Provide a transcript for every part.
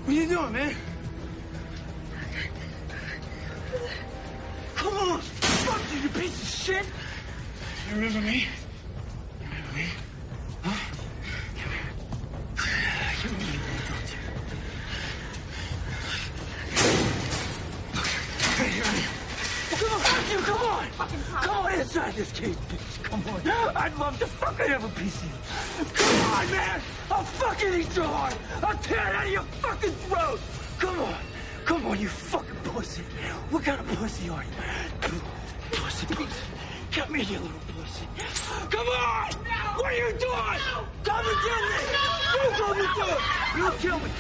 What are you doing, man? Come on! Fuck you, you piece of shit! You remember me? You remember me? Huh? You remember me, don't you? Hey, here I am. Come on, fuck you, come on! Come on inside this cage, bitch. Come on. I'd love to fucking have a piece of you. Come on, man! I'll fucking eat your heart! I'll tear it out of your fucking throat! Come on! Come on, you fucking pussy! What kind of pussy are you? Pussy. Come here, you little pussy. Come on! No. What are you doing? No. Come and get me! No. You come and do it! You kill me!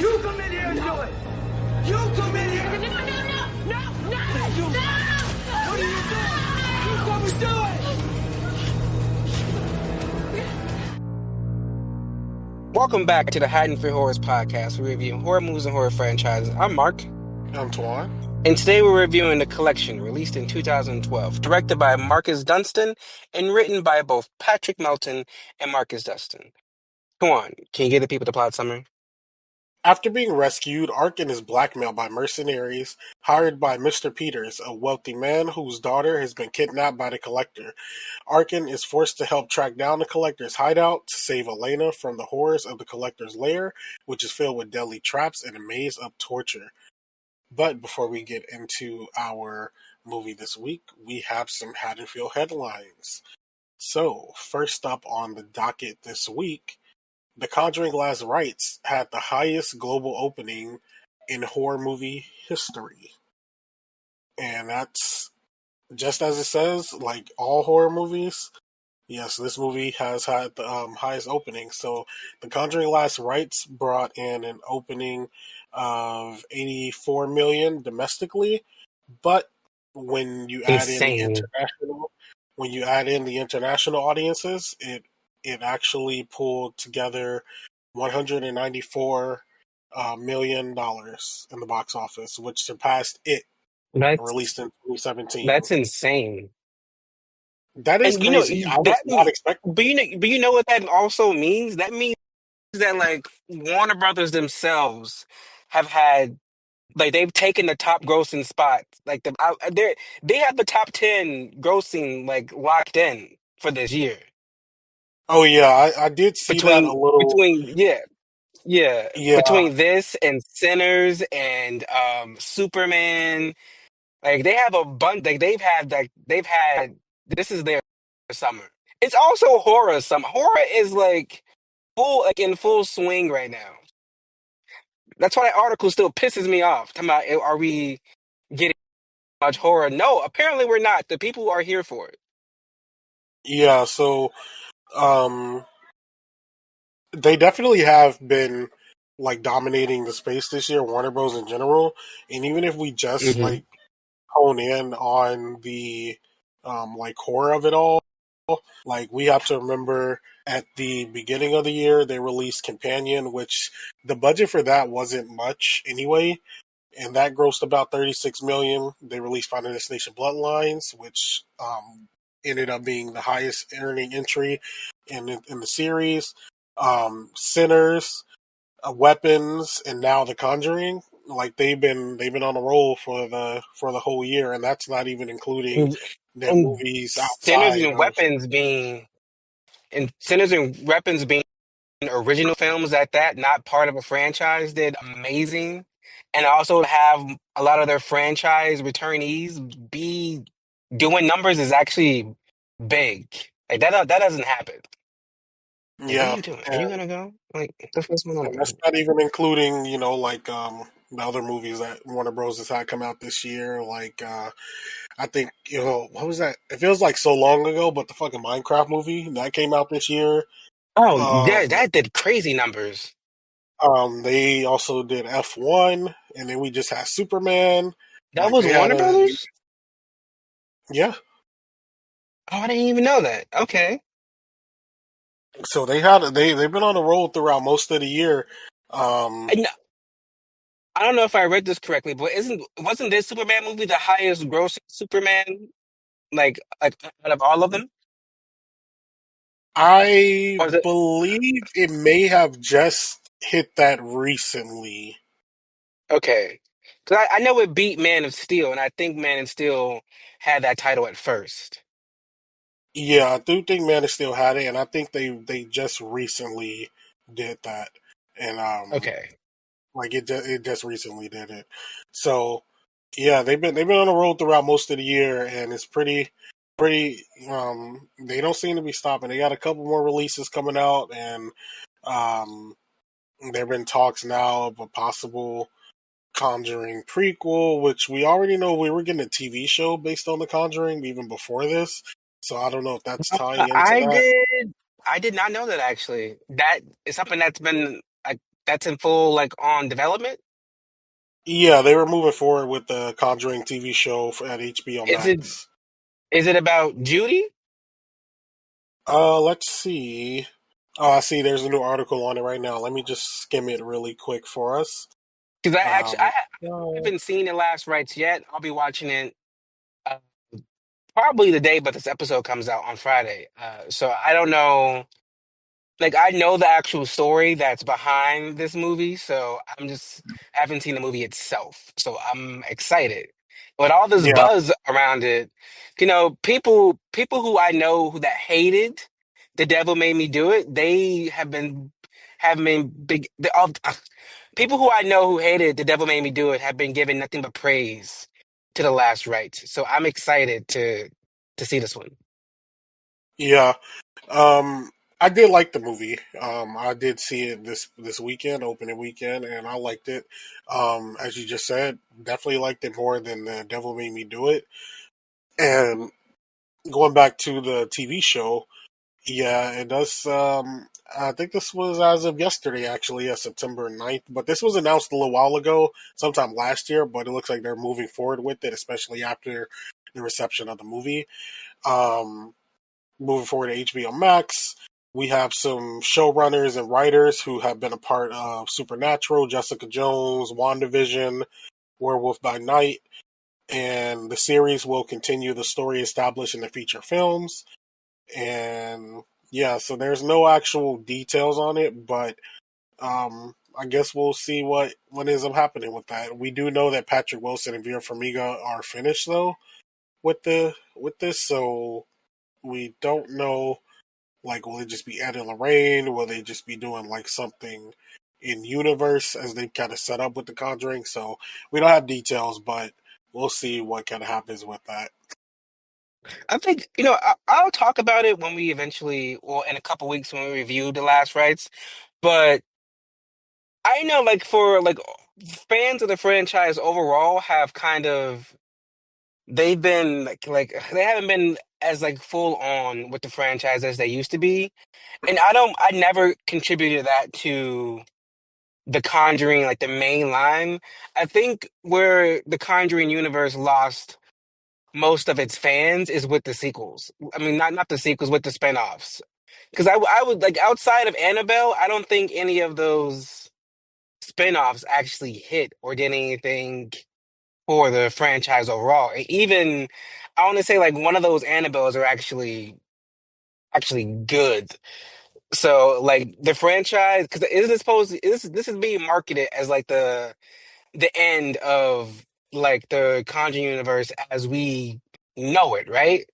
You come in here and do it! You come in here! No! What are you doing? You come and do it! Welcome back to the Haddonfield Horrors podcast. We review horror movies and horror franchises. I'm Mark. I'm Twan. And today we're reviewing The Collection, released in 2012, directed by Marcus Dunstan and written by both Patrick Melton and Marcus Dunstan. Twan, can you give the people the plot summary? After being rescued, Arkin is blackmailed by mercenaries hired by Mr. Peters, a wealthy man whose daughter has been kidnapped by the Collector. Arkin is forced to help track down the Collector's hideout to save Elena from the horrors of the Collector's lair, which is filled with deadly traps and a maze of torture. But before we get into our movie this week, we have some Haddonfield headlines. So, first up on the docket this week, The Conjuring Last Rites had the highest global opening in horror movie history. And that's just as it says, like all horror movies. Yes, this movie has had the highest opening. So The Conjuring Last Rites brought in an opening of 84 million domestically, but when you add in the Insane. international audiences, it actually pulled together $194 million in the box office, which surpassed It, released in 2017. That's insane. That is And crazy. I was not expecting. but you know what that also means? That means that like Warner Brothers themselves have had like they've taken the top grossing spots. Like they have the top 10 grossing like locked in for this year. Oh yeah, I did see that a little. Yeah, Between this and Sinners and Superman, like they have a bunch. Like they've had this is their summer. It's also horror summer. Horror is like in full swing right now. That's why that article still pisses me off. Talking about, are we getting much horror? No, apparently we're not. The people are here for it. yeah. So, they definitely have been like dominating the space this year, Warner Bros. In general. And even if we just Mm-hmm. like hone in on the like horror of it all, like we have to remember at the beginning of the year they released Companion, which the budget for that wasn't much anyway, and that grossed about 36 million. They released Final Destination Bloodlines, which ended up being the highest earning entry in the series. Sinners, Weapons, and now The Conjuring. Like they've been on a roll for the whole year, and that's not even including their And movies outside of. Sinners and Weapons being original films at that, not part of a franchise, did amazing. And also have a lot of their franchise returnees be doing numbers is actually big. Like that doesn't happen. Like, what are Yeah, you doing? Are you and, gonna go? Like, what's going on and over that's here? not even including like the other movies that Warner Bros. Has had come out this year. Like I think what was that? It feels like so long ago, but the fucking Minecraft movie that came out this year. Oh, Um, yeah, that did crazy numbers. they also did F1, and then we just had Superman. That Like was they had Warner a Brothers? yeah, Oh, I didn't even know that. Okay. So they've been on the road throughout most of the year. Um, And I don't know if I read this correctly, but wasn't this Superman movie the highest grossing Superman like out of all of them? I Or is it believe it may have just hit that recently. okay? Because I know it beat Man of Steel, and I think Man of Steel had that title at first. Yeah, I do think Man of Steel had it, and I think they just recently did that, and Okay. like it just recently did it. So yeah, they've been on the road throughout most of the year, and it's pretty. They don't seem to be stopping. They got a couple more releases coming out, and um, there've been talks now of a possible Conjuring prequel, which we already know we were getting a TV show based on The Conjuring even before this. So I don't know if that's tying into I that. did not know that actually. That is something that's been like that's in full like on development. Yeah, they were moving forward with the Conjuring TV show at HBO Is it Max. is it about Judy? Let's see. Oh, I see. There's a new article on it right now. Let me just skim it really quick for us. Because Um, I uh, haven't seen the last rites yet. I'll be watching it uh, probably the day, but this episode comes out on Friday. So I don't know. Like I know the actual story that's behind this movie, so I'm just I haven't seen the movie itself. So I'm excited. But all this yeah, buzz around it, people who I know who that hated The Devil Made Me Do It, they have been big all, people who I know who hated The Devil Made Me Do It have been given nothing but praise to the last rites. So I'm excited to see this one. yeah. Um, I did like the movie. I did see it this weekend, opening weekend, and I liked it. As you just said, definitely liked it more than The Devil Made Me Do It. And going back to the TV show, yeah, it does. I think this was as of yesterday, actually, September 9th. But this was announced a little while ago, sometime last year. But it looks like they're moving forward with it, especially after the reception of the movie. Um, Moving forward to HBO Max, we have some showrunners and writers who have been a part of Supernatural, Jessica Jones, WandaVision, Werewolf by Night, and the series will continue the story established in the feature films. And yeah, so there's no actual details on it, but I guess we'll see what ends up happening with that. We do know that Patrick Wilson and Vera Farmiga are finished though with this, so we don't know. Like, will it just be Ed and Lorraine? Will they just be doing like something in universe as they kind of set up with the Conjuring? So we don't have details, but we'll see what kind of happens with that. I think, I'll talk about it when we eventually, or in a couple weeks when we review The Last Rites. But I know, like, for like fans of the franchise overall have kind of they've been like they haven't been as like full on with the franchise as they used to be. And I never contributed that to The Conjuring, like the main line. I think where the Conjuring universe lost most of its fans is with the sequels. I mean, not the sequels, with the spinoffs. Because I would like outside of Annabelle, I don't think any of those spinoffs actually hit or did anything for the franchise overall. And even I want to say like one of those Annabelles are actually good. So like the franchise, because isn't it supposed to, this is being marketed as like the end of like the Conjuring universe as we know it, right?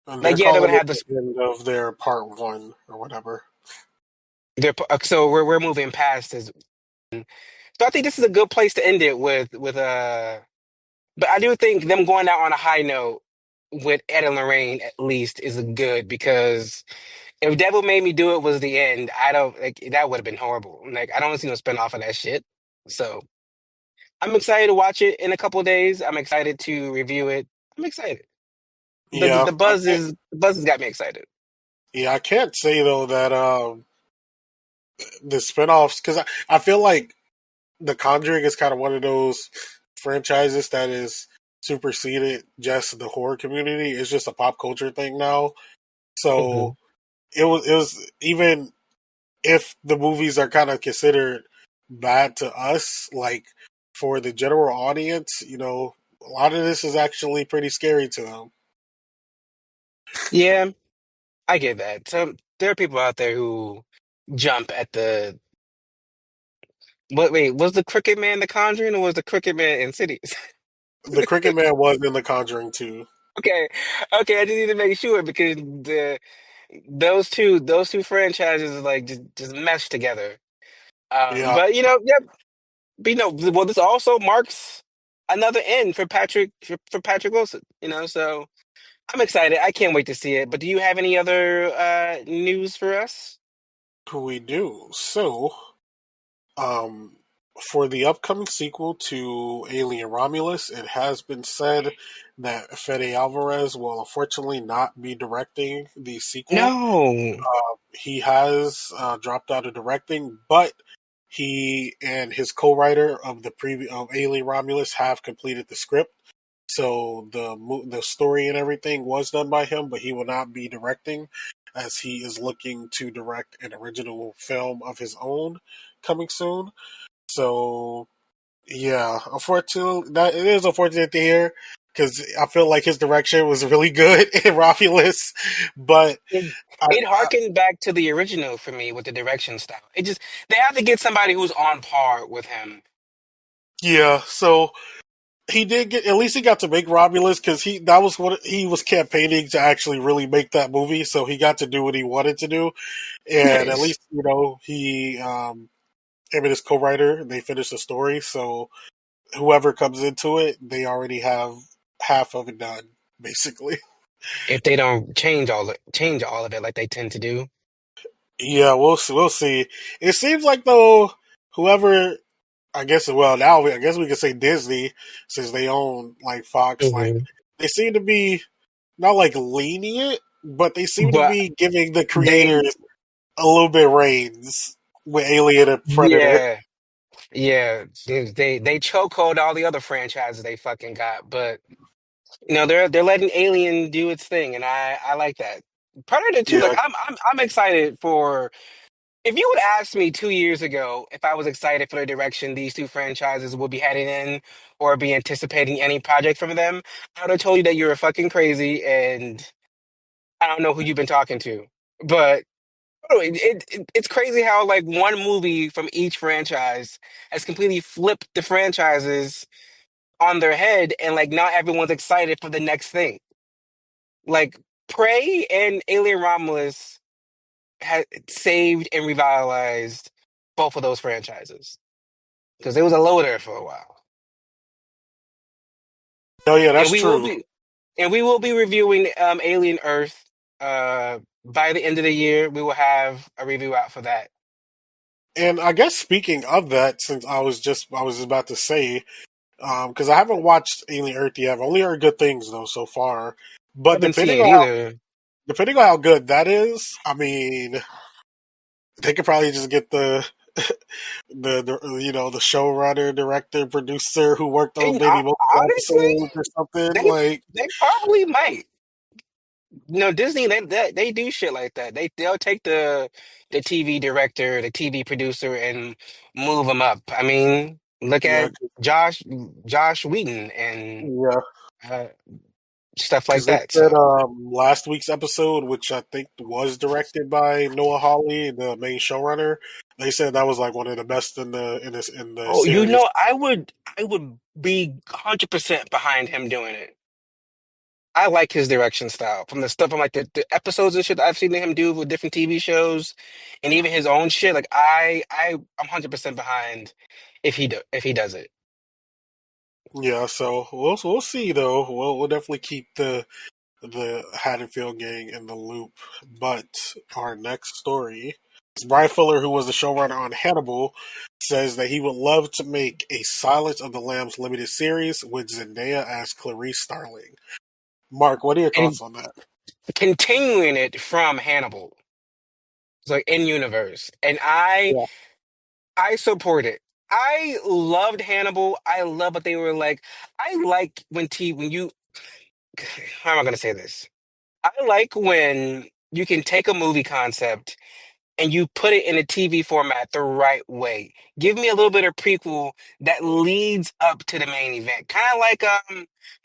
And they're Like, yeah, they're calling gonna it have this. the end of their part one or whatever. So we're moving past this. So I think this is a good place to end it with. But I do think them going out on a high note with Ed and Lorraine at least is good because if Devil Made Me Do It was the end, I don't like that would have been horrible. Like I don't want to see no spinoff of that shit. So I'm excited to watch it in a couple of days. I'm excited to review it. I'm excited. Yeah, The buzz has got me excited. I can't say though that the spinoffs because I feel like The Conjuring is kind of one of those franchises that is superseded just the horror community. It's just a pop culture thing now. So it was even if the movies are kind of considered bad to us, like for the general audience, a lot of this is actually pretty scary to them. Yeah, I get that. So there are people out there who jump at the wait, was the Crooked Man the Conjuring or was the Crooked Man in Cities? The Cricket Man was in The Conjuring too. Okay. Okay, I just need to make sure because those two franchises like just meshed together. Yeah, But yep. But well, this also marks another end for Patrick Wilson. So I'm excited. I can't wait to see it. But do you have any other news for us? we do. So, um, for the upcoming sequel to Alien Romulus, it has been said that Fede Alvarez will unfortunately not be directing the sequel. No. He has dropped out of directing, but he and his co-writer of of Alien Romulus have completed the script. So the story and everything was done by him, but he will not be directing, as he is looking to direct an original film of his own coming soon. So yeah, unfortunately, that it is unfortunate to hear because I feel like his direction was really good in Romulus, but It, I, it I harkened back to the original for me with the direction style. They have to get somebody who's on par with him. yeah, so he did get, at least he got to make Romulus because he that was what he was campaigning to actually really make that movie. So he got to do what he wanted to do, and at Nice. least he him and his co-writer they finished the story. So whoever comes into it, they already have half of it done, basically. If they don't change all of it like they tend to do. Yeah, we'll see. We'll see. It seems like though whoever I guess now I guess we could say Disney since they own like Fox, like Hmm. they seem to be not like lenient, but they seem to But be giving the they, creators a little bit reins with Alien and Predator. yeah, yeah, they chokehold all the other franchises they fucking got, but they're letting Alien do its thing, and I like that. Predator 2, like Yeah, I'm excited for. If you would ask me 2 years ago if I was excited for the direction these two franchises will be heading in or be anticipating any project from them, I would have told you that you're fucking crazy and I don't know who you've been talking to. But oh, it's crazy how like one movie from each franchise has completely flipped the franchises on their head, and like now everyone's excited for the next thing. Like Prey and Alien Romulus had saved and revitalized both of those franchises because it was a loader for a while. oh yeah, And that's we will true. be and we will be reviewing Alien Earth by the end of the year. We will have a review out for that. And I guess speaking of that, since I was about to say, because I haven't watched Alien Earth yet, I've only heard good things though so far. I But haven't seen it either. depending on how good that is, I mean, they could probably just get the showrunner, director, producer who worked on And maybe multiple honestly, episodes or something. they Like, they probably might. Disney they do shit like that. They'll take the TV director, the TV producer, and move them up. I mean, look yeah, at Josh Josh Whedon and yeah, uh, stuff like because they that. said So, last week's episode, which I think was directed by Noah Hawley, the main showrunner, they said that was like one of the best in the oh, series. I would be 100% behind him doing it. I like his direction style from the stuff from like the episodes and shit that I've seen him do with different TV shows, and even his own shit. Like I'm 100% behind if he does it. Yeah, so we'll see though. We'll definitely keep the Haddonfield gang in the loop. But our next story is Brian Fuller, who was the showrunner on Hannibal, says that he would love to make a Silence of the Lambs limited series with Zendaya as Clarice Starling. Mark, what are your thoughts And on that? continuing it from Hannibal, it's like in universe, and Yeah, I support it. I loved Hannibal. I love what they were like. I like when you how am I gonna say this? I like when you can take a movie concept and you put it in a TV format the right way. Give me a little bit of prequel that leads up to the main event. Kind of like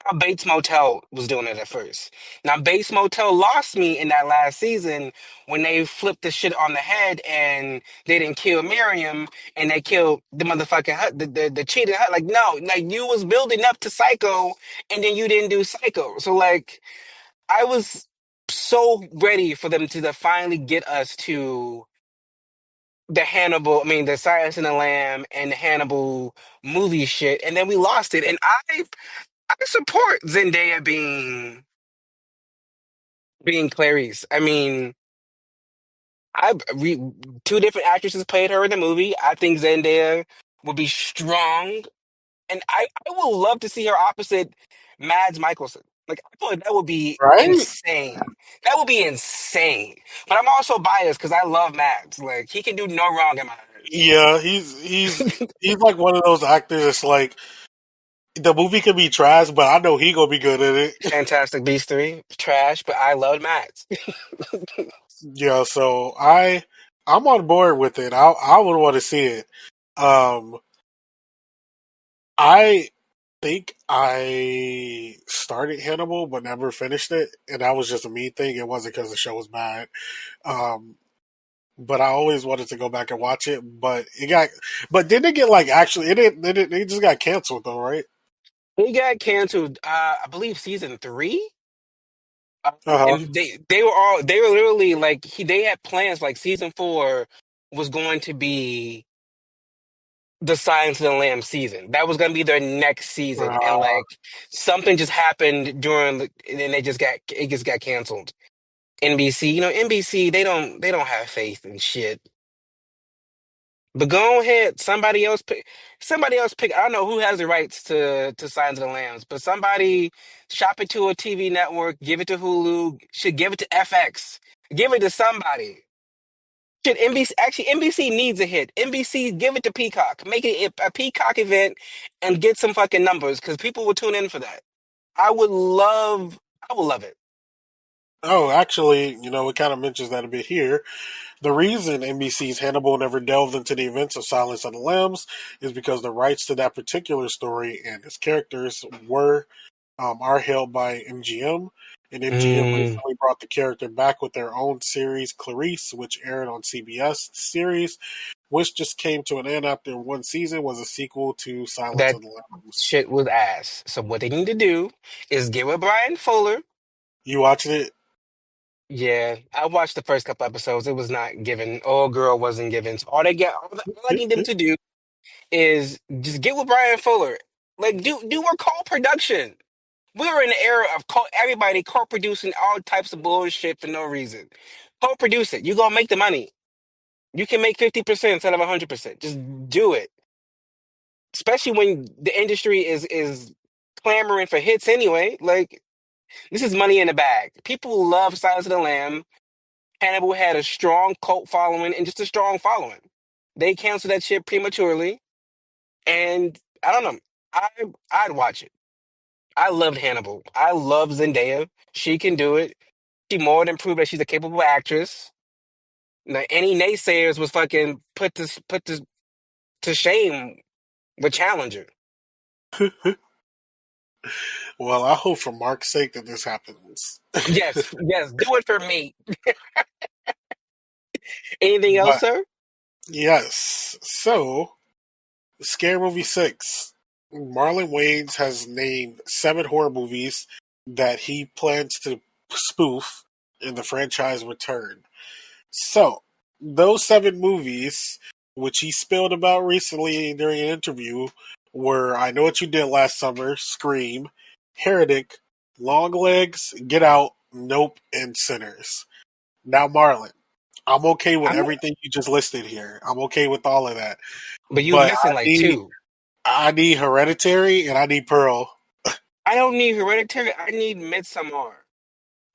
how Bates Motel was doing it at first. Now Bates Motel lost me in that last season when they flipped the shit on the head and they didn't kill Miriam and they killed the motherfucking hut, the cheating hut. Like no, like you was building up to Psycho and then you didn't do Psycho. So like I was so ready for them to finally get us to the Silence and the Lamb and the Hannibal movie shit, and then we lost it. And I support Zendaya being Clarice. I mean, I we two different actresses played her in the movie. I think Zendaya would be strong, and I would love to see her opposite Mads Mikkelsen. Like I feel like that would be Right? insane. That would be insane. But I'm also biased because I love Mads. Like he can do no wrong in my Yeah, he's like one of those actors that's like the movie could be trash, but I know he gonna be good at it. Fantastic Beasts 3, trash, but I loved Mads. Yeah, so I'm on board with it. I would want to see it. Um, I think I started Hannibal but never finished it, and that was just a me thing. It wasn't because the show was bad. Um, but I always wanted to go back and watch it. But didn't it get like actually it just got canceled though, right? He got canceled, I believe season three. Uh huh. And they were literally like they had plans like season four was going to be the Silence of the Lamb season. That was going to be their next season, and like something just happened and then it just got canceled. NBC, NBC, they don't have faith in shit. But go ahead, somebody else pick. I don't know who has the rights to Silence of the Lambs, but somebody shop it to a TV network, give it to Hulu, should give it to FX, give it to somebody. Should NBC actually NBC needs a hit. NBC give it to Peacock, make it a Peacock event, and get some fucking numbers because people will tune in for that. I would love, I would love it. Oh, actually, it kind of mentions that a bit here. The reason NBC's Hannibal never delved into the events of Silence of the Lambs is because the rights to that particular story and its characters are held by MGM, and MGM Mm, recently brought the character back with their own series, Clarice, which aired on CBS. The series, which just came to an end after one season, was a sequel to Silence that of the Lambs. shit was ass. So what they need to do is get with Brian Fuller. You watched it? Yeah, I watched the first couple episodes. It was not given. Old girl wasn't given. So all I need them to do is just get with Brian Fuller. Like do a co-production. We're in the era of everybody co-producing all types of bullshit for no reason. Co-produce it. You're gonna make the money. You can make 50% instead of 100%. Just do it. Especially when the industry is clamoring for hits anyway. Like this is money in the bag. People love Silence of the Lamb. Hannibal had a strong cult following and just a strong following. They canceled that shit prematurely, and I don't know. I I'd watch it. I loved Hannibal. I love Zendaya. She can do it. She more than proved that she's a capable actress. Now, any naysayers was fucking put to shame with Challenger. Well, I hope for Mark's sake that this happens. Yes, yes, do it for me. Anything else, But sir? yes, so Scare Movie 6. Marlon Wayans has named 7 horror movies that he plans to spoof in the franchise return. So, those 7 movies, which he spilled about recently during an interview, were I Know What You Did Last Summer, Scream, Heretic, Long Legs, Get Out, Nope, and Sinners. Now, Marlon, I'm okay with I'm, everything you just listed here. I'm okay with all of that. but you But missing like two. I need Hereditary and I need Pearl. I don't need Hereditary. I need Midsommar.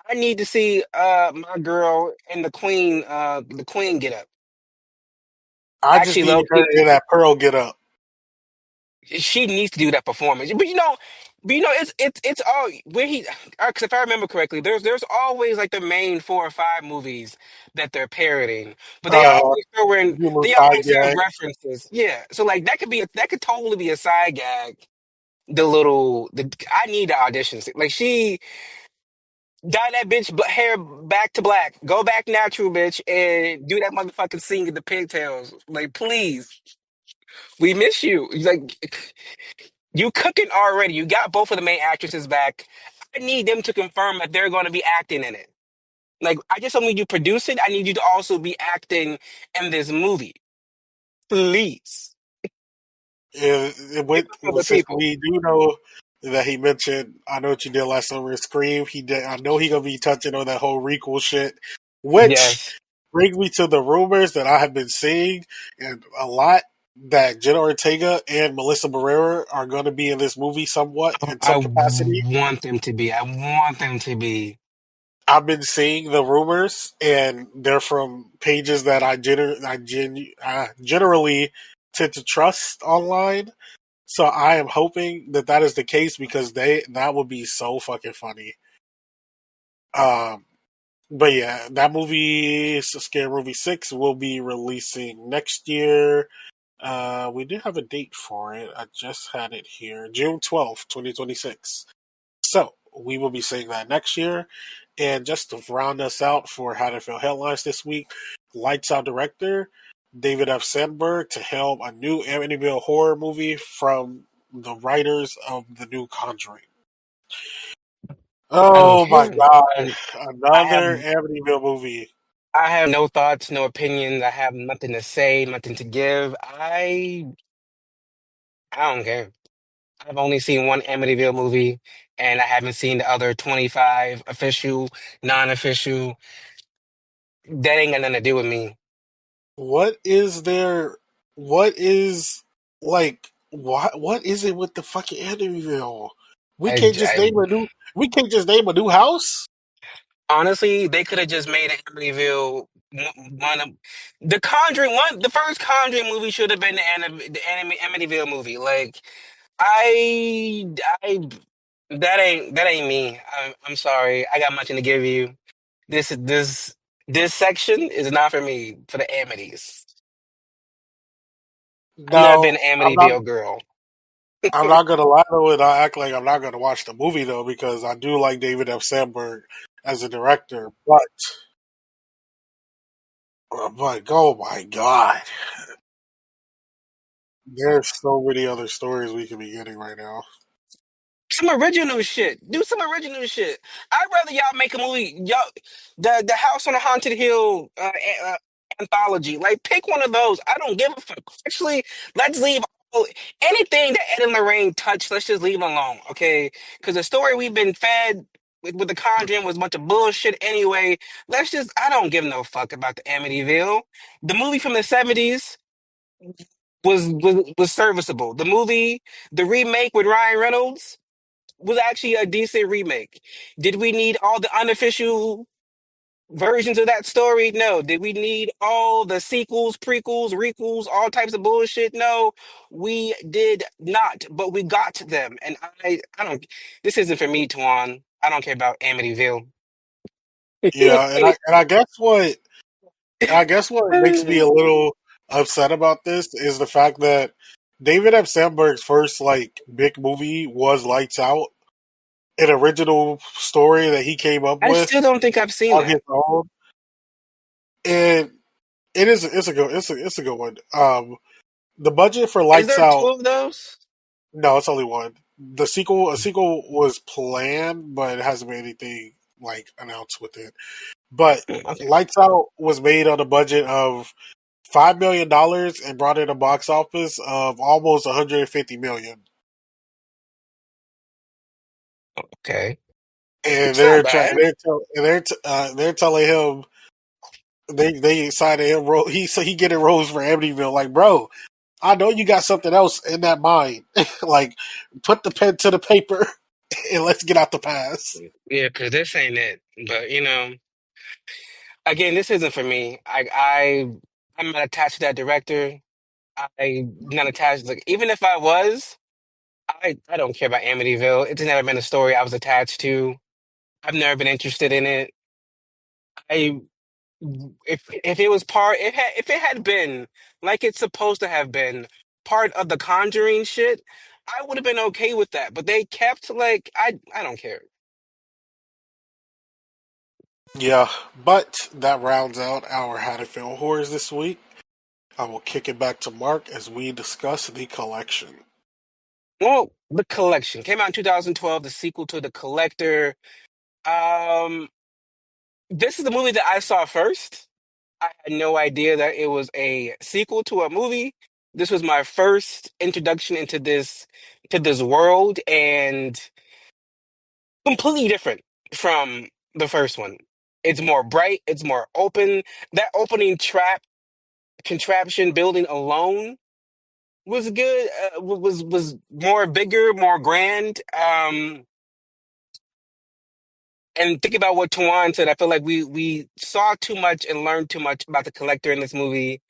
I need to see my girl and the Queen get up. I just Actually, need low her key, in that Pearl get up. she needs to do that performance. But it's all where he. Because if I remember correctly, there's always like the main 4 or 5 movies that they're parodying, but Uh, humor they side always have gag. references. Yeah, so like that could totally be a side gag. I need the auditions. Like she dye that bitch hair back to black, go back natural, bitch, and do that motherfucking scene with the pigtails. Like please, we miss you. Like. You cooking already. You got both of the main actresses back. I need them to confirm that they're going to be acting in it. Like, I just don't need you to produce it. I need you to also be acting in this movie. Please. And Get with them other since people. we do know that he mentioned, I know what you did last summer in Scream. He did. I know he gonna be touching on that whole requel shit, which Yes. brings me to the rumors that I have been seeing and a lot that Jenna Ortega and Melissa Barrera are going to be in this movie somewhat in I some capacity. want them to be. I want them to be. I've been seeing the rumors, and they're from pages that I generally tend to trust online. So I am hoping that that is the case because that would be so fucking funny. Um, but yeah, that movie, Scary Movie 6, will be releasing next year. We do have a date for it. I just had it here, June 12th, 2026. So we will be seeing that next year. And just to round us out for How to Feel headlines this week, Lights Out director David F. Sandberg to helm a new Amityville horror movie from the writers of the new Conjuring. Oh my Okay. god, I have another Amityville movie. I have no thoughts, no opinions. I have nothing to say, nothing to give. I don't care. I've only seen one Amityville movie, and I haven't seen the other 25 official, non-official. That ain't got nothing to do with me. What is there? What is what is it with the fucking Amityville? We I, can't just I name a new. We can't just name a new house. honestly, they could have just made an Amityville one of the Conjuring one. The first Conjuring movie should have been the Amityville movie. Like I that ain't me. I'm sorry. I got nothing to give you. This this this section is not for me. For the Amities. I've never been No, an I'm not. Amityville girl. I'm not gonna lie though, and I act like I'm not gonna watch the movie though because I do like David F. Sandberg as a director. But oh my god, there's so many other stories we could be getting right now. Some original shit. Do some original shit. I'd rather y'all make a movie. Y'all, the House on the Haunted Hill anthology. Like, pick one of those. I don't give a fuck. Actually, let's leave anything that Ed and Lorraine touched. Let's just leave alone, okay? Because the story we've been fed with the Conjuring was a bunch of bullshit anyway. Let's just. I don't give no fuck about the Amityville. The movie from the '70s was serviceable. The remake with Ryan Reynolds was actually a decent remake. Did we need all the unofficial versions of that story? No. Did we need all the sequels, prequels, requels, all types of bullshit? No, we did not. But we got them, and I don't. This isn't for me, Tuan. I don't care about Amityville. Yeah, and I guess what makes me a little upset about this is the fact that David F. Sandberg's first big movie was Lights Out, an original story that he came up I with still don't think I've seen on his that. own, and it's a good one. The budget for Is Lights there two Out, of those? no, it's only one. A sequel was planned, but it hasn't been anything announced with it. But Okay. Lights Out was made on a budget of $5 million and brought in a box office of almost 150 million. Okay. And It's not bad. they're telling him they signed him role. He getting roles for Amityville. Like, bro, I know you got something else in that mind. Like, put the pen to the paper and let's get out the pass. Yeah, because this ain't it. But again, this isn't for me. I'm not attached to that director. I'm not attached. Like even if I was, I don't care about Amityville. It's never been a story I was attached to. I've never been interested in it. I if it was part if it had been like it's supposed to have been part of the Conjuring shit, I would have been okay with that. But they kept like I don't care. Yeah, but that rounds out our How to Fail Horrors this week. I will kick it back to Mark as we discuss the collection. Well, The Collection came out in 2012, the sequel to The Collector. Um, this is the movie that I saw first. I had no idea that it was a sequel to a movie. This was my first introduction into this world and completely different from the first one. It's more bright, it's more open. That opening trap contraption building alone was good. Was more bigger, more grand. And think about what Tuan said. I feel like we saw too much and learned too much about the collector in this movie.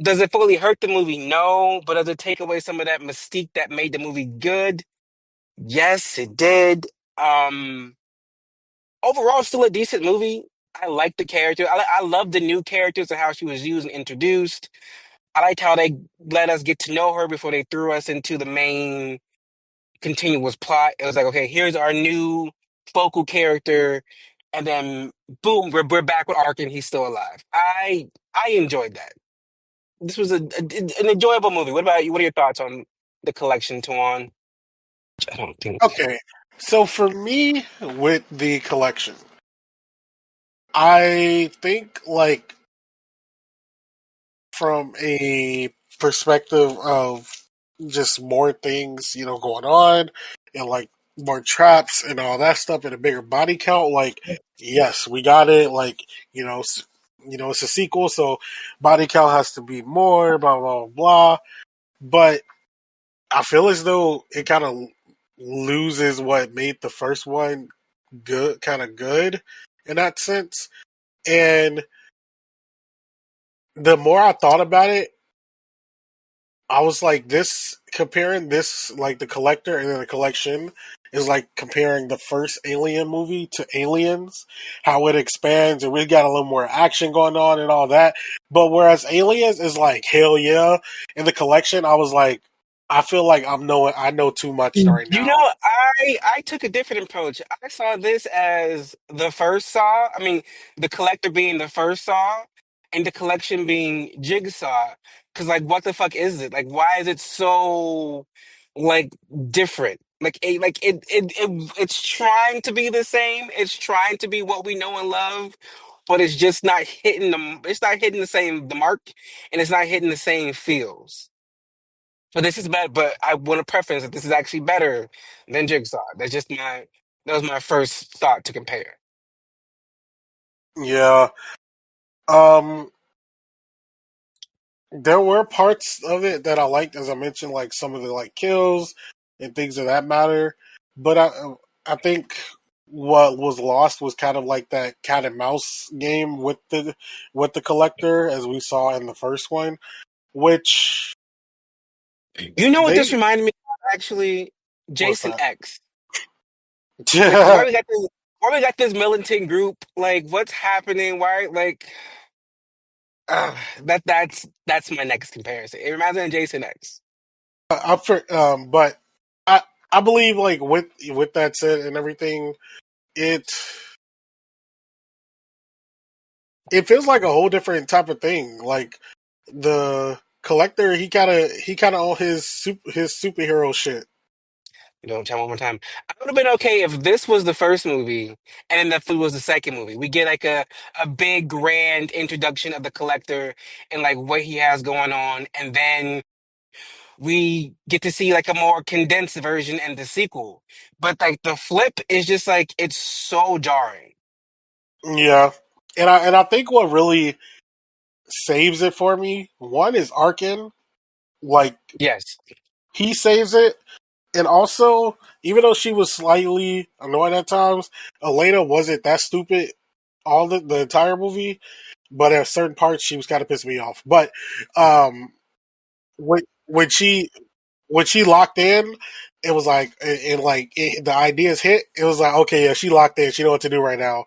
Does it fully hurt the movie? No. But does it take away some of that mystique that made the movie good? Yes, it did. Overall, still a decent movie. I like the character. I love the new characters and how she was used and introduced. I liked how they let us get to know her before they threw us into the main continuous plot. It was like, okay, here's our new focal character, and then boom, we're back with Ark and he's still alive. I enjoyed that. This was an enjoyable movie. What about you? What are your thoughts on the collection, Tuan? I don't think. Okay, so for me with the collection, I think like from a perspective of just more things, going on and like more traps and all that stuff and a bigger body count, like yes, we got it. Like, it's a sequel, so body count has to be more, blah blah blah. But I feel as though it kind of loses what made the first one good, kind of good in that sense. And the more I thought about it, I was like, this comparing this like the collector and then the collection is like comparing the first Alien movie to Aliens, how it expands and we got a little more action going on and all that. But whereas Aliens is like hell yeah, in the collection, I was like, I feel like I know too much right You now. know, I took a different approach. I saw this as the first Saw. I mean, the collector being the first Saw, and the collection being Jigsaw. Because, like, what the fuck is it? Like, why is it so like different? It's trying to be the same. It's trying to be what we know and love, but it's just not hitting the. It's not hitting the mark, and it's not hitting the same feels. But this is better. But I want to preference that this is actually better than Jigsaw. That was my first thought to compare. Yeah. Um there were parts of it that I liked, as I mentioned, like some of the like kills and things of that matter. But I think what was lost was kind of like that cat and mouse game with the collector, as we saw in the first one, which You know what this they reminded me of, actually? what's Jason that? X. Because why we got this militant group? Like, what's happening? Why, like, that's my next comparison. It reminds me of Jason X. But I I believe like with that said and everything, it it feels like a whole different type of thing. Like the collector, he kind of on his superhero shit. You know, tell me one more time. I would have been okay if this was the first movie and then that was the second movie. We get like a big grand introduction of the collector and like what he has going on, and then we get to see like a more condensed version in the sequel. But like the flip is just like it's so jarring. Yeah, and I think what really saves it for me, one is Arkin. Like Yes. he saves it, and also even though she was slightly annoying at times, Elena wasn't that stupid all the entire movie. But at certain parts, she was kind of pissing me off. But um, when she locked in, it was like, and like the ideas hit. It was like, okay, yeah, she locked in. She know what to do right now.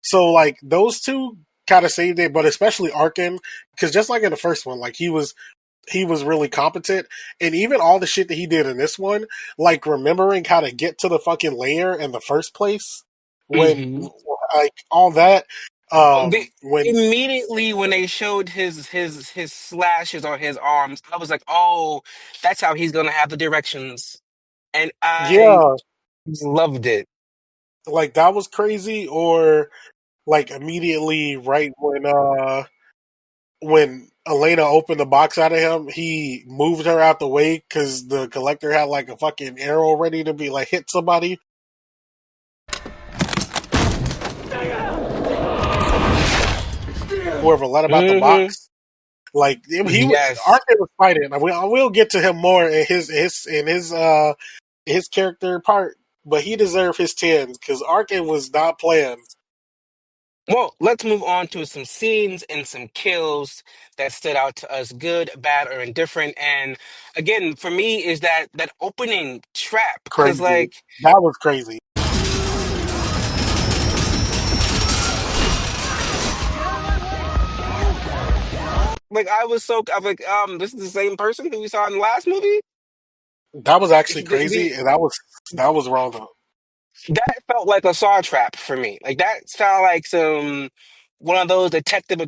So like those two kind of saved it, but especially Arkin, because just like in the first one, like he was really competent, and even all the shit that he did in this one, like remembering how to get to the fucking lair in the first place, when Hmm. like all that, Oh, when immediately when they showed his slashes on his arms, I was like, oh, that's how he's gonna have the directions, and I yeah, loved it. like that was crazy, or like immediately right when Elena opened the box out of him, he moved her out the way because the collector had like a fucking arrow ready to be like hit somebody. Whoever let him out the Hmm. box, like Yes. Arthur was fighting. I will get to him more in his character part, but he deserved his tens because Arkin was not playing. Well, let's move on to some scenes and some kills that stood out to us, good, bad, or indifferent. And again, for me, is that opening trap because Crazy. That was crazy. I was like, this is the same person who we saw in the last movie. That was actually The, crazy, and that was wrong though. that felt like a saw trap for me. Like that sounded like some one of those detective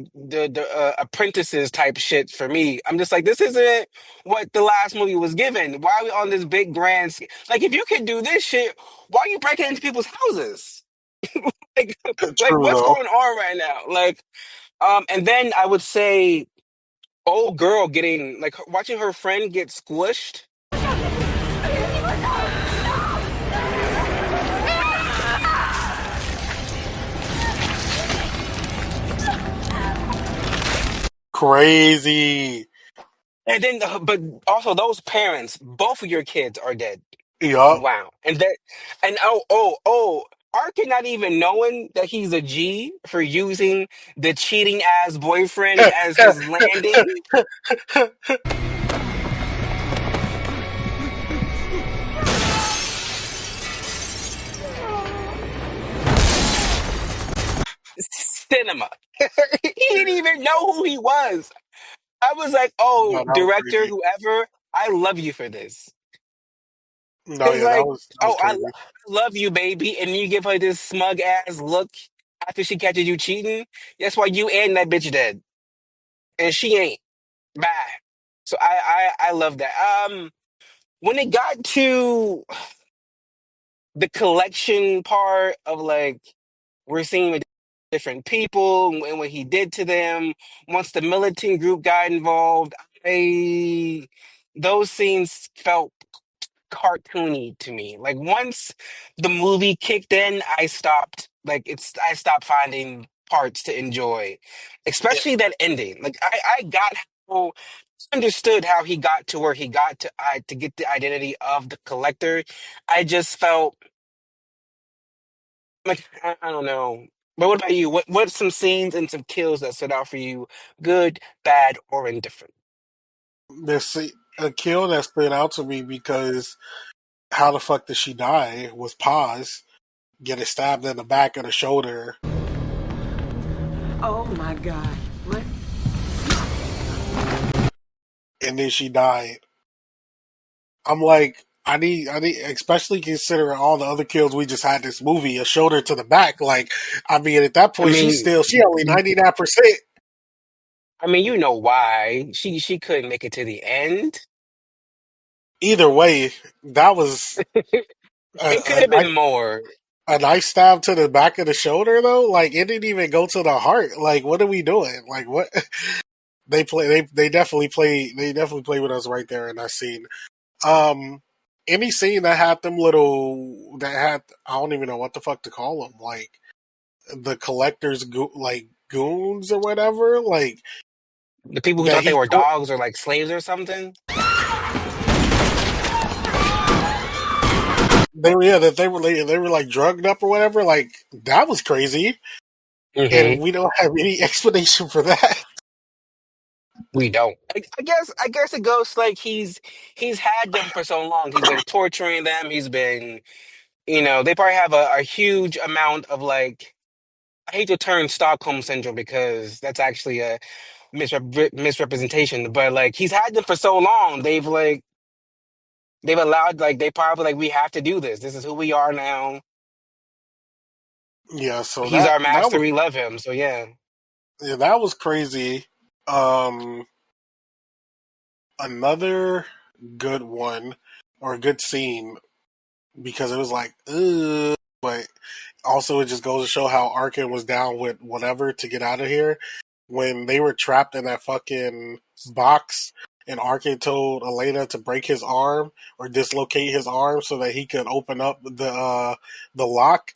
apprentices type shit for me. I'm just like, this isn't what the last movie was given. Why are we on this big grand Like, if you can do this shit, why are you breaking into people's houses? Like, like True what's though. going on right now? Like, and then I would say, old girl getting like watching her friend get squished. Crazy. And then, but also those parents, both of your kids are dead. Yup. Wow. And Arkin not even knowing that he's a G for using the cheating ass boyfriend as his landing. Cinema. He didn't even know who he was. I was like, No, oh, that was director, crazy. whoever, I love you for this. No, It's yeah, that like, was that was oh, crazy. love you, baby. And you give her this smug ass look after she catches you cheating. That's why you and that bitch dead. And she ain't. Bad. So I love that. When it got to the collection part of like we're seeing with different people and what he did to them, once the militant group got involved, I those scenes felt cartoony to me. Like once the movie kicked in, I stopped finding parts to enjoy. Yeah, Especially that ending. Like I got how understood how he got to where he got to get the identity of the collector. I just felt like I don't know. But what about you? What's some scenes and some kills that stood out for you? Good, bad, or indifferent? there's a kill that stood out to me because how the fuck did she die? Was Paz getting stabbed in the back of the shoulder, Oh my God. What? and then she died. I'm like, I need, especially considering all the other kills we just had this movie, a shoulder to the back. Like, I mean, at that I point, mean, she only 99%. you know why she couldn't make it to the end. Either way, that was a, It could a, have ni- been more. a nice stab to the back of the shoulder, though. Like, it didn't even go to the heart. Like, what are we doing? Like, what? They definitely play with us right there in that scene. Um, any scene that had I don't even know what the fuck to call them, like the collectors like goons or whatever, like The people who that thought they he were dogs or like slaves or something. they were, yeah, that they were like drugged up or whatever, like that was crazy, and Hmm. we don't have any explanation for that. We don't. I guess it goes like he's had them for so long. He's been torturing them. He's been, they probably have a huge amount of like, I hate to term Stockholm syndrome because that's actually a misrepresentation, but like he's had them for so long. They've allowed, like, they probably like, we have to do this. This is who we are now. Yeah, so He's that our that master. was We love him. So yeah. yeah, that was crazy. Um, Another good one or a good scene because it was like, ugh, but also it just goes to show how Arkin was down with whatever to get out of here. When they were trapped in that fucking box and Arkin told Elena to break his arm or dislocate his arm so that he could open up the lock.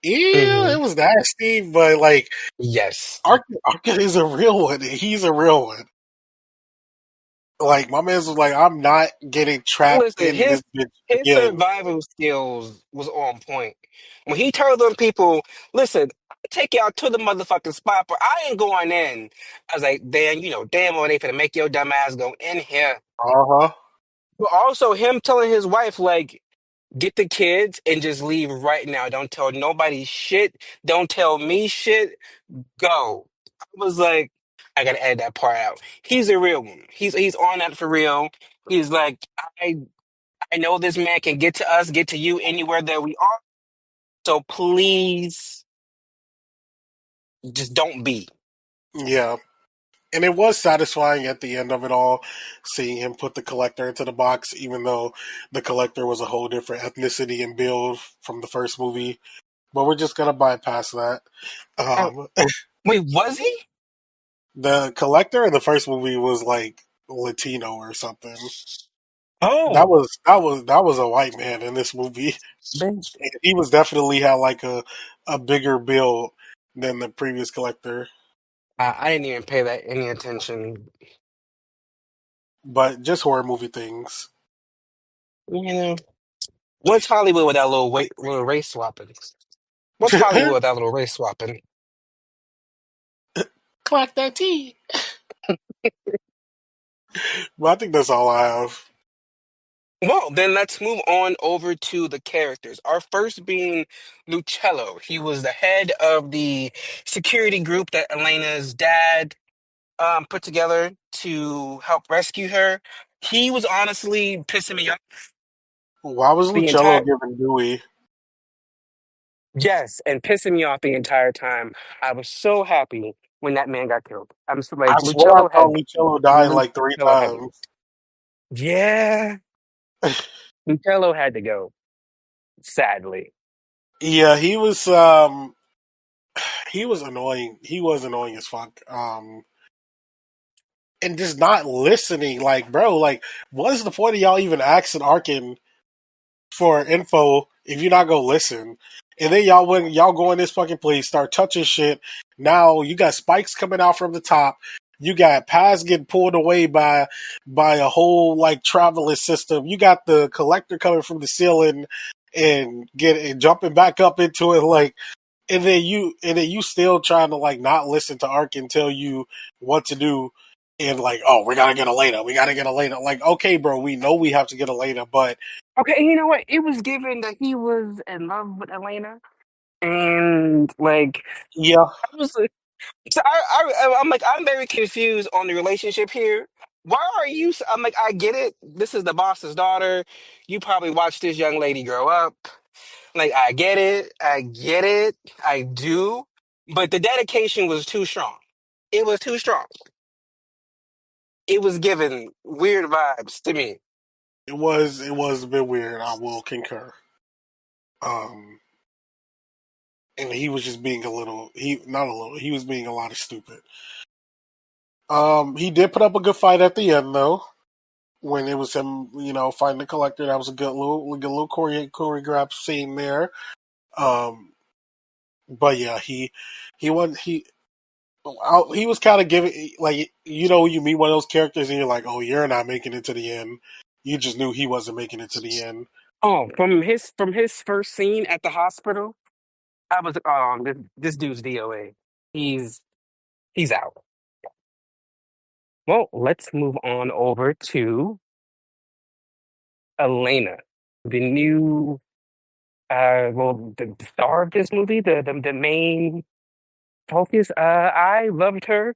Ew, Hmm. it was nasty, but like Yes. Arkin is a real one. He's a real one. Like my man's was like, I'm not getting trapped Listen, in his this bitch his again. survival skills was on point. When he told them people, "Listen, I'll take y'all to the motherfucking spot, but I ain't going in." I was like, "Damn, damn well they finna make your dumb ass go in here." Uh huh. But also him telling his wife, like, "Get the kids and just leave right now. Don't tell nobody shit. Don't tell me shit. Go." I was like, I gotta edit that part out. He's a real one. He's on that for real. He's like, I know this man can get to us, get to you anywhere that we are. So please just don't be. Yeah. And it was satisfying at the end of it all, seeing him put the collector into the box, even though the collector was a whole different ethnicity and build from the first movie. But we're just gonna bypass that. Oh, Um, wait, was he? the collector in the first movie was like Latino or something. That Oh, was that was that was a white man in this movie. bitch. And he was definitely had like a bigger build than the previous collector. I didn't even pay that any attention. But just horror movie things. You know, what's Hollywood without little race swapping? What's Hollywood without little race swapping? Clock that T. But I think that's all I have. Well, then let's move on over to the characters. Our first being Lucello. He was the head of the security group that Elena's dad put together to help rescue her. He was honestly pissing me off Why was the Lucello entire giving Dewey? yes, and pissing me off the entire time. I was so happy when that man got killed. I'm so I like swear I Lucello thought had Lucello died like three Lucello had times. yeah, Lucello had to go. Sadly. Yeah, he was annoying. He was annoying as fuck. And just not listening. Like, bro, like, what is the point of y'all even asking Arkin for info if you're not gonna listen? And then y'all go in this fucking place, start touching shit. Now you got spikes coming out from the top. You got paths getting pulled away by a whole like traveling system. You got the collector coming from the ceiling and jumping back up into it like and then you still trying to like not listen to Ark and tell you what to do and like, oh, we gotta get Elena. We gotta get Elena. Like, okay, bro, we know we have to get Elena, but Okay, and you know what? It was given that he was in love with Elena, and like yeah, I was, so I'm like I'm very confused on the relationship here. Why are you? I'm like I get it. This is the boss's daughter. You probably watched this young lady grow up. Like I get it. I get it. I do. But the dedication was too strong. It was too strong. It was giving weird vibes to me. it was a bit weird. I will concur. Um, and he was just being a little. He not a little. He was being a lot of stupid. He did put up a good fight at the end though. When it was him, fighting the collector, that was a good little choreographed scene there. Um, but yeah, he won. He was kind of giving like you meet one of those characters and you're like, oh, you're not making it to the end. You just knew he wasn't making it to the end. Oh, from his first scene at the hospital, I was like, oh, this dude's DOA. He's he's out. Well, let's move on over to Elena, the new the star of this movie, the main focus. I loved her.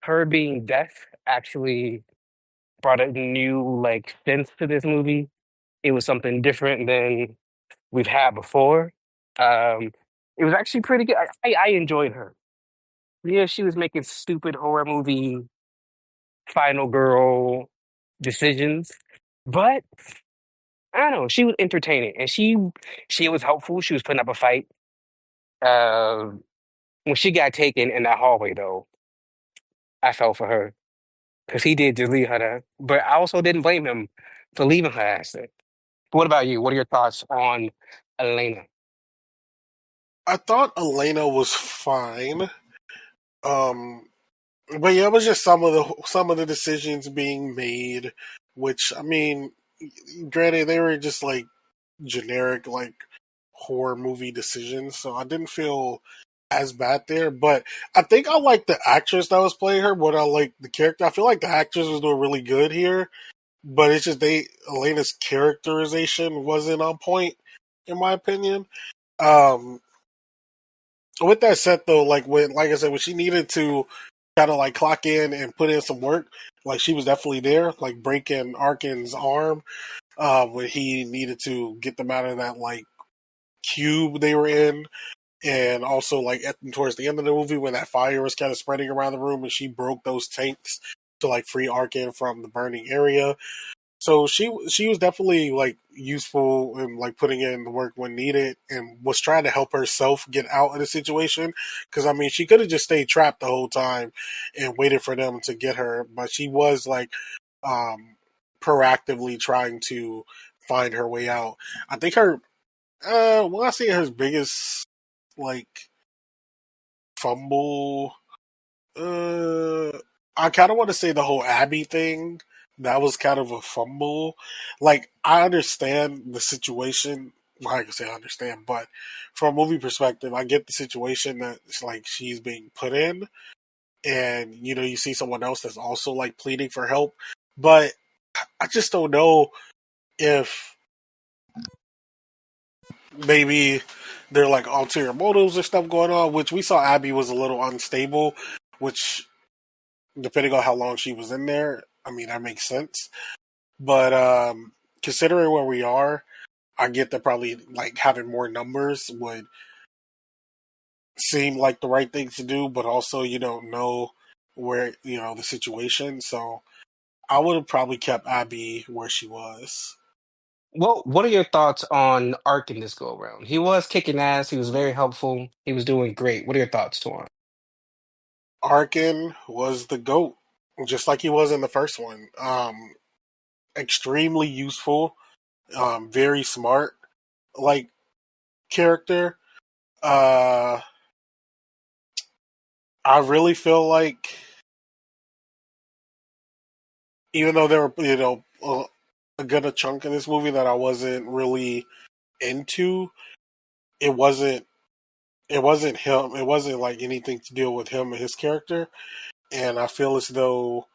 Her being deaf actually brought a new like sense to this movie. It was something different than we've had before. Um, it was actually pretty good. I enjoyed her. Yeah, she was making stupid horror movie final girl decisions, but I don't know. She was entertaining, and she was helpful. She was putting up a fight. Uh, when she got taken in that hallway, though, I felt for her because he did just leave her there. But I also didn't blame him for leaving her ass there. What about you? What are your thoughts on Elena? I thought Elena was fine. Um, but yeah, it was just some of the decisions being made, which I mean, granted, they were just like generic like horror movie decisions, so I didn't feel as bad there. But I think I like the actress that was playing her, but I like the character. I feel like the actress was doing really good here, but it's just they Elena's characterization wasn't on point, in my opinion. Um, with that said, though, like I said, when she needed to kind of like clock in and put in some work, like she was definitely there, like breaking Arkin's arm when he needed to get them out of that like cube they were in, and also like towards the end of the movie when that fire was kind of spreading around the room and she broke those tanks to like free Arkin from the burning area. So she was definitely like useful and like putting in the work when needed and was trying to help herself get out of the situation, because I mean she could have just stayed trapped the whole time and waited for them to get her, but she was like um proactively trying to find her way out. I think her when I say her biggest like fumble, uh, I kind of want to say the whole Abby thing. That was kind of a fumble. Like I understand the situation. Well, I can say I understand, but from a movie perspective, I get the situation that it's like she's being put in, and you know you see someone else that's also like pleading for help, but I just don't know if maybe there are like ulterior motives or stuff going on. Which we saw Abby was a little unstable, which depending on how long she was in there, I mean that makes sense. But considering where we are, I get that probably like having more numbers would seem like the right thing to do, but also you don't know where you know the situation. So I would have probably kept Abby where she was. Well, what are your thoughts on Ark in this go around? He was kicking ass. He was very helpful. He was doing great. What are your thoughts to him? Arkin was the goat, just like he was in the first one. Extremely useful, very smart, like character. Uh, I really feel like even though there were a good chunk in this movie that I wasn't really into, it wasn't it wasn't him. It wasn't like anything to deal with him and his character. And I feel as though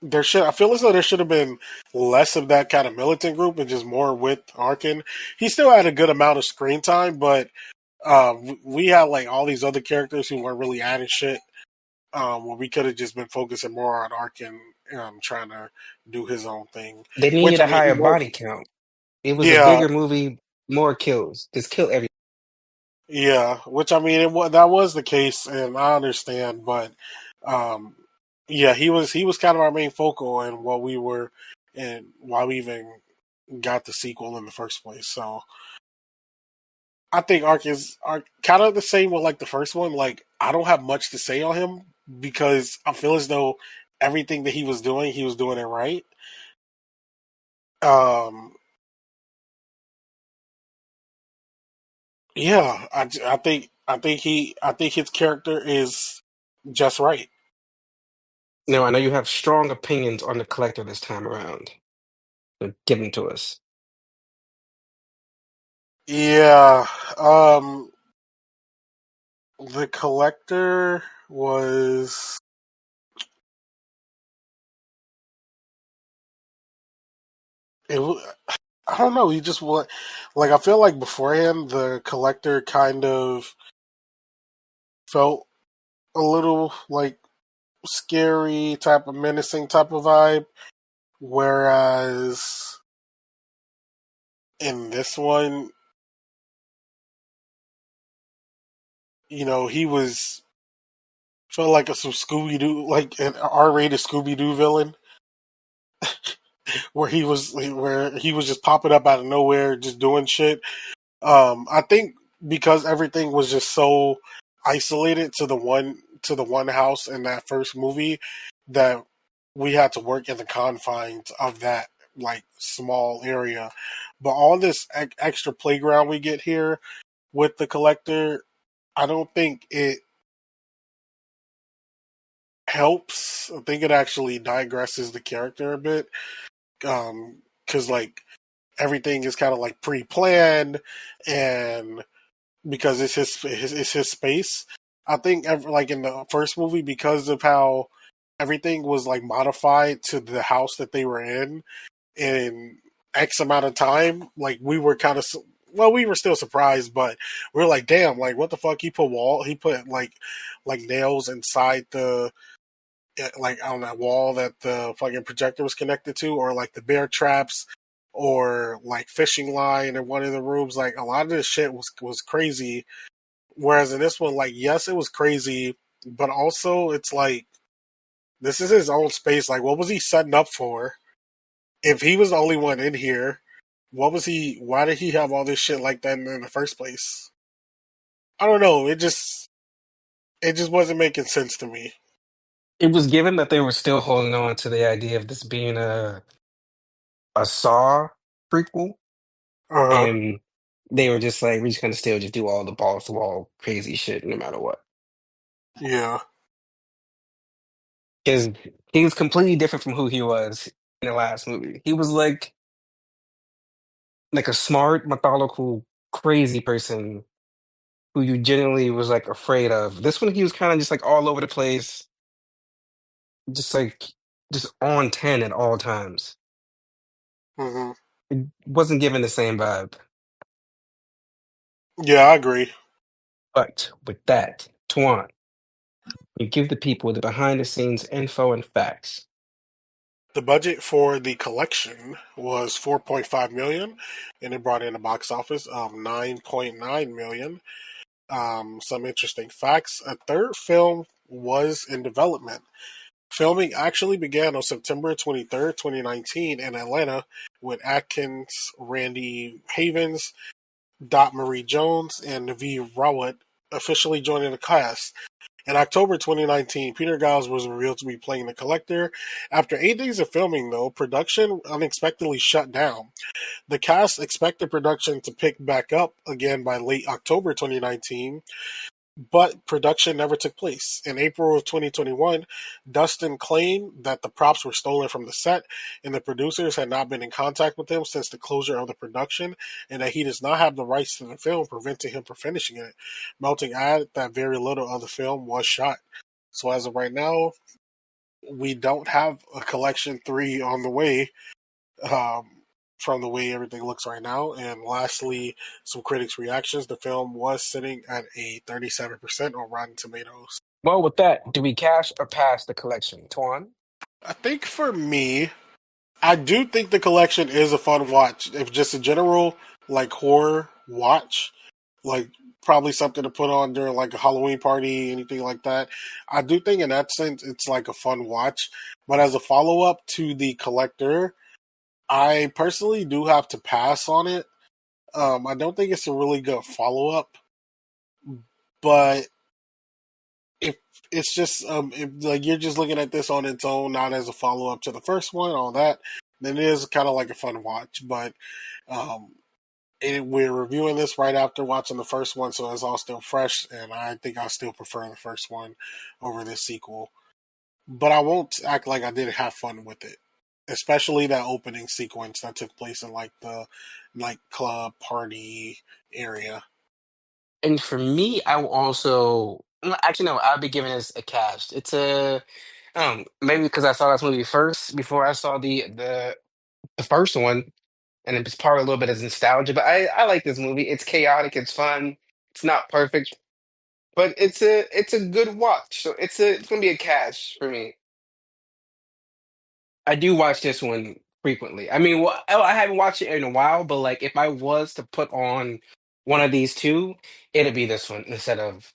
I feel as though there should have been less of that kind of militant group and just more with Arkin. He still had a good amount of screen time, but we had like all these other characters who weren't really adding shit. Where we could have just been focusing more on Arkin, trying to do his own thing. They Which needed I a mean, he higher was. body count. It was a Yeah, bigger movie, more kills. Just kill every. yeah. Which I mean, that was the case, and I understand, but um, yeah, he was kind of our main focal, and what we were, and why we even got the sequel in the first place. So I think Ark kind of the same with like the first one. Like I don't have much to say on him because I feel as though everything that he was doing it right. Um, yeah, I think his character is just right. Now, I know you have strong opinions on the collector this time around. So give them to us. Yeah. Um, The collector was it. I don't know. He just what like I feel like beforehand the collector kind of felt a little like scary type of menacing type of vibe, whereas in this one, he was felt like some Scooby Doo, like an R-rated Scooby Doo villain, where he was just popping up out of nowhere, just doing shit. I think because everything was just so isolated to the one house in that first movie that we had to work in the confines of that like small area. But all this extra playground we get here with the collector, I don't think it helps. I think it actually digresses the character a bit. Because like everything is kind of like pre-planned, and because it's his space. I think like in the first movie, because of how everything was like modified to the house that they were in X amount of time, like we were kind of well, we were still surprised, but we were like, damn, like what the fuck? He put like nails inside the like on that wall that the fucking projector was connected to, or like the bear traps, or like fishing line in one of the rooms. Like a lot of this shit was crazy. Whereas in this one, like yes, it was crazy, but also it's like this is his own space. Like what was he setting up for? If he was the only one in here, what was he? Why did he have all this shit like that in the first place? I don't know. It just wasn't making sense to me. It was given that they were still holding on to the idea of this being a Saw prequel, Uh huh. and they were just like, we're just gonna still just do all the balls to wall crazy shit no matter what. Yeah. Because he was completely different from who he was in the last movie. He was like a smart, methodical, crazy person who you genuinely was like afraid of. This one, he was kind of just like all over the place, just like just on 10 at all times. Hmm. It wasn't given the same vibe. Yeah, I agree. But with that, Tuan, you give the people the behind the scenes info and facts. The budget for the collection was 4.5 million, and it brought in a box office of 9.9 million. Some interesting facts: a third film was in development. Filming actually began on September 23rd, 2019, in Atlanta, with Atkins, Randy Havens, Dot Marie Jones, and Naveed Rawat officially joining the cast. In October 2019, Peter Giles was revealed to be playing the Collector. After 8 days of filming, though, production unexpectedly shut down. The cast expected production to pick back up again by late October 2019, but production never took place. In April of 2021, Dustin claimed that the props were stolen from the set and the producers had not been in contact with him since the closure of the production, and that he does not have the rights to the film, preventing him from finishing it. Melting added that very little of the film was shot. So as of right now, we don't have a collection 3 on the way. Um, from the way everything looks right now. And lastly, some critics' reactions. The film was sitting at a 37% on Rotten Tomatoes. Well, with that, do we cash or pass the collection? Tuan? I think for me, I do think the collection is a fun watch. If just a general like horror watch, like probably something to put on during like a Halloween party, anything like that. I do think in that sense it's like a fun watch. But as a follow up to the collector, I personally do have to pass on it. I don't think it's a really good follow up, but if it's just if like you're just looking at this on its own, not as a follow up to the first one, all that, then it is kind of like a fun watch. But um, we're reviewing this right after watching the first one, so it's all still fresh, and I think I still prefer the first one over this sequel. But I won't act like I didn't have fun with it, especially that opening sequence that took place in like the nightclub party area. And for me, I will also actually no, I'll be giving this a cast. It's a maybe because I saw this movie first before I saw the first one, and it's part of a little bit of nostalgia. But I like this movie. It's chaotic. It's fun. It's not perfect, but it's a good watch. So it's gonna be a catch for me. I do watch this one frequently. I mean, well, I haven't watched it in a while, but like if I was to put on one of these two, it'd be this one instead of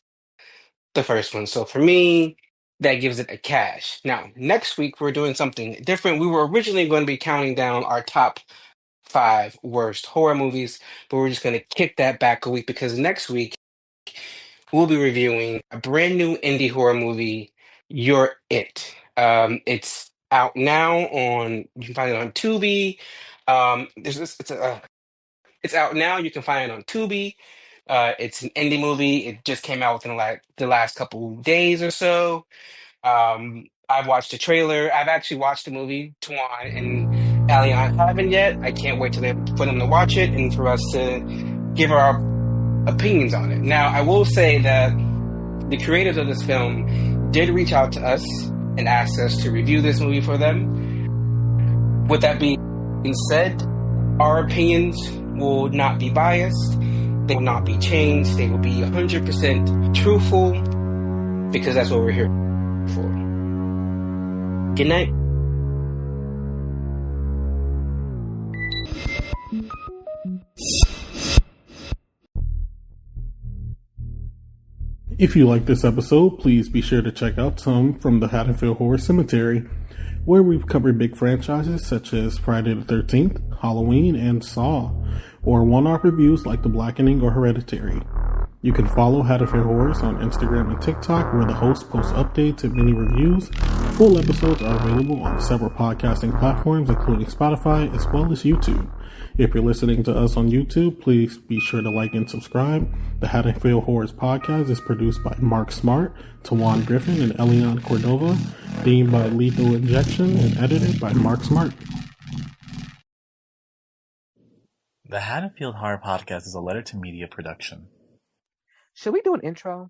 the first one. So for me, that gives it a cash. Now, next week we're doing something different. We were originally going to be counting down our top five worst horror movies, but we're just going to kick that back a week because next week we'll be reviewing a brand new indie horror movie, You're It. It's out now on, you can find it on Tubi. It's out now. You can find it on Tubi. It's an indie movie. It just came out within like the last couple days or so. I've watched the trailer. I've actually watched the movie. Tuan and Alian haven't yet. I can't wait for them to watch it and for us to give our opinions on it. Now, I will say that the creators of this film did reach out to us and asked us to review this movie for them. With that being said, our opinions will not be biased. They will not be changed. They will be 100% truthful because that's what we're here for. Good night. If you like this episode, please be sure to check out some from the Haddonfield Horror Cemetery, where we've covered big franchises such as Friday the 13th, Halloween, and Saw, or one-off reviews like The Blackening or Hereditary. You can follow Haddonfield Horrors on Instagram and TikTok, where the host posts updates and mini reviews. Full episodes are available on several podcasting platforms, including Spotify, as well as YouTube. If you're listening to us on YouTube, please be sure to like and subscribe. The Haddonfield Horrors podcast is produced by Mark Smart, Tawan Griffin, and Elian Cordova, themed by Lethal Injection, and edited by Mark Smart. The Haddonfield Horror Podcast is a Letter to Media production. Should we do an intro?